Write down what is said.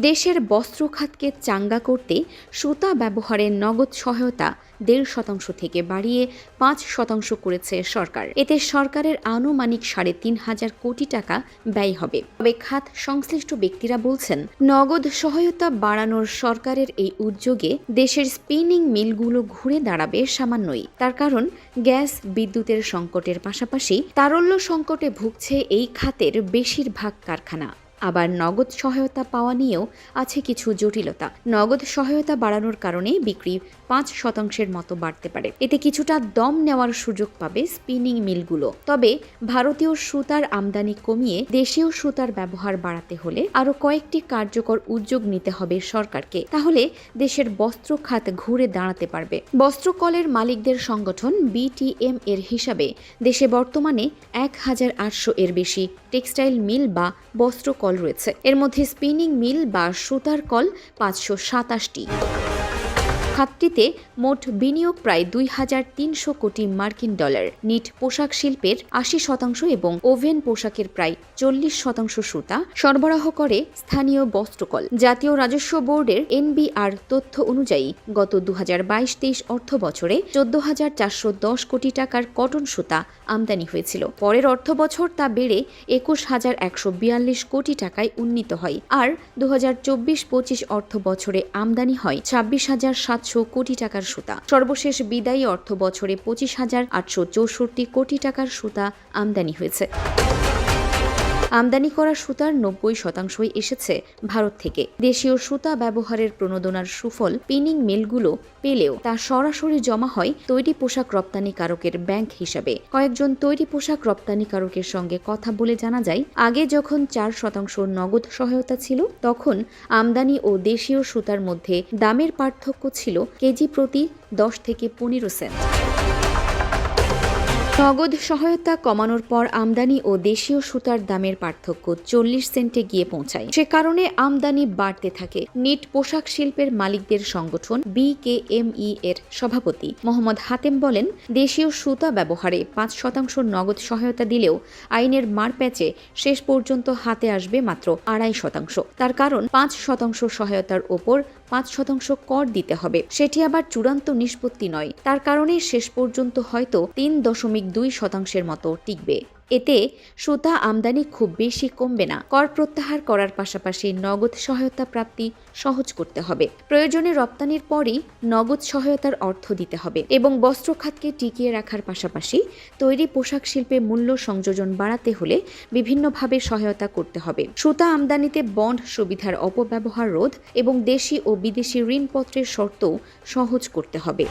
দেশের বস্ত্র খাতকে চাঙ্গা করতে সুতা ব্যবহারে নগদ সহায়তা ১.৫% থেকে বাড়িয়ে ৫% করেছে সরকার। এতে সরকারের আনুমানিক ৩.৫ কোটি টাকা ব্যয় হবে। তবে খাত সংশ্লিষ্ট ব্যক্তিরা বলছেন, নগদ সহায়তা বাড়ানোর সরকারের এই উদ্যোগে দেশের স্পিনিং মিলগুলো ঘুরে দাঁড়াবে সামান্যই। তার কারণ, গ্যাস বিদ্যুতের সংকটের পাশাপাশি তারল্য সংকটে ভুগছে এই খাতের বেশিরভাগ কারখানা। আবার নগদ সহায়তা পাওয়া নিয়েও আছে কিছু জটিলতা। নগদ সহায়তা বাড়ানোর কারণে বিক্রি ৫% মতো বাড়তে পারে। এতে কিছুটা দম নেওয়ার সুযোগ পাবে স্পিনিং মিলগুলো। তবে ভারতীয় সুতার আমদানি কমিয়ে দেশীয় সুতার ব্যবহার বাড়াতে হলে আরও কয়েকটি কার্যকর উদ্যোগ নিতে হবে সরকারকে। তাহলে দেশের বস্ত্র খাত ঘুরে দাঁড়াতে পারবে। বস্ত্রকলের মালিকদের সংগঠন BTM এর হিসাবে দেশে বর্তমানে ১,৮০০ এর বেশি টেক্সটাইল মিল বা বস্ত্রকল রয়েছে। এর মধ্যে স্পিনিং মিল বা সুতার কল ৫২৭টি। খাতটিতে মোট বিনিয়োগ প্রায় ২,৩০০ কোটি মার্কিন ডলার। নিট পোশাক শিল্পের ৮০% এবং ওভেন পোশাকের প্রায় ৪০% সুতা সরবরাহ করে স্থানীয় বস্ত্রকল। জাতীয় রাজস্ব বোর্ডের NBR তথ্য অনুযায়ী গত ২০২২-২৩ অর্থ বছরে ১৪,৪১০ কোটি টাকার কটন সুতা আমদানি হয়েছিল। পরের অর্থ বছর তা বেড়ে ২১,১৪২ কোটি টাকায় উন্নীত হয়। আর ২০২৪-২৫ অর্থ বছরে আমদানি হয় ২৬,৭০০ কোটি টাকার সুতা। সর্বশেষ বিদায়ী অর্থ বছরে ২৫,৮৬৪ কোটি টাকার সুতা আমদানি হয়েছে। আমদানি করা সুতার ৯০%ই এসেছে ভারত থেকে। দেশীয় সুতা ব্যবহারের প্রণোদনার সুফল স্পিনিং মিলগুলো পেলেও তা সরাসরি জমা হয় তৈরি পোশাক রপ্তানিকারকের ব্যাংক হিসাবে। কয়েকজন তৈরি পোশাক রপ্তানিকারকের সঙ্গে কথা বলে জানা যায়, আগে যখন ৪% নগদ সহায়তা ছিল, তখন আমদানি ও দেশীয় সুতার মধ্যে দামের পার্থক্য ছিল কেজি প্রতি ১০ থেকে ১৫ সেন্ট। নগদ সহায়তা কমানোর পর আমদানি ও দেশীয় সুতার দামের পার্থক্য ৪০ সেন্টে গিয়ে পৌঁছায়। সে কারণে আমদানি বাড়তে থাকে। নিট পোশাক শিল্পের মালিকদের সংগঠন BKME এর সভাপতি মোহাম্মদ হাতেম বলেন, দেশীয় সুতা ব্যবহারে ৫% নগদ সহায়তা দিলেও আইনের মারপ্যাচে শেষ পর্যন্ত হাতে আসবে মাত্র ২.৫%। তার কারণ, ৫% সহায়তার ওপর ৫% কর দিতে হবে। সেটি আবার চূড়ান্ত নিষ্পত্তি নয়। তার কারণে শেষ পর্যন্ত হয়তো ৩.২% মতো টিকবে। এতে সুতা আমদানি খুব বেশি কমবে না। কর প্রত্যাহার করার পাশাপাশি নগদ সহায়তা প্রাপ্তি সহজ করতে হবে। প্রয়োজনে রপ্তানির পরই নগদ সহায়তার অর্থ দিতে হবে এবং বস্ত্র খাতকে টিকিয়ে রাখার পাশাপাশি তৈরি পোশাক শিল্পে মূল্য সংযোজন বাড়াতে হলে বিভিন্নভাবে সহায়তা করতে হবে। সুতা আমদানিতে বন্ড সুবিধার অপব্যবহার রোধ এবং দেশি ও বিদেশি ঋণপত্রের শর্তও সহজ করতে হবে।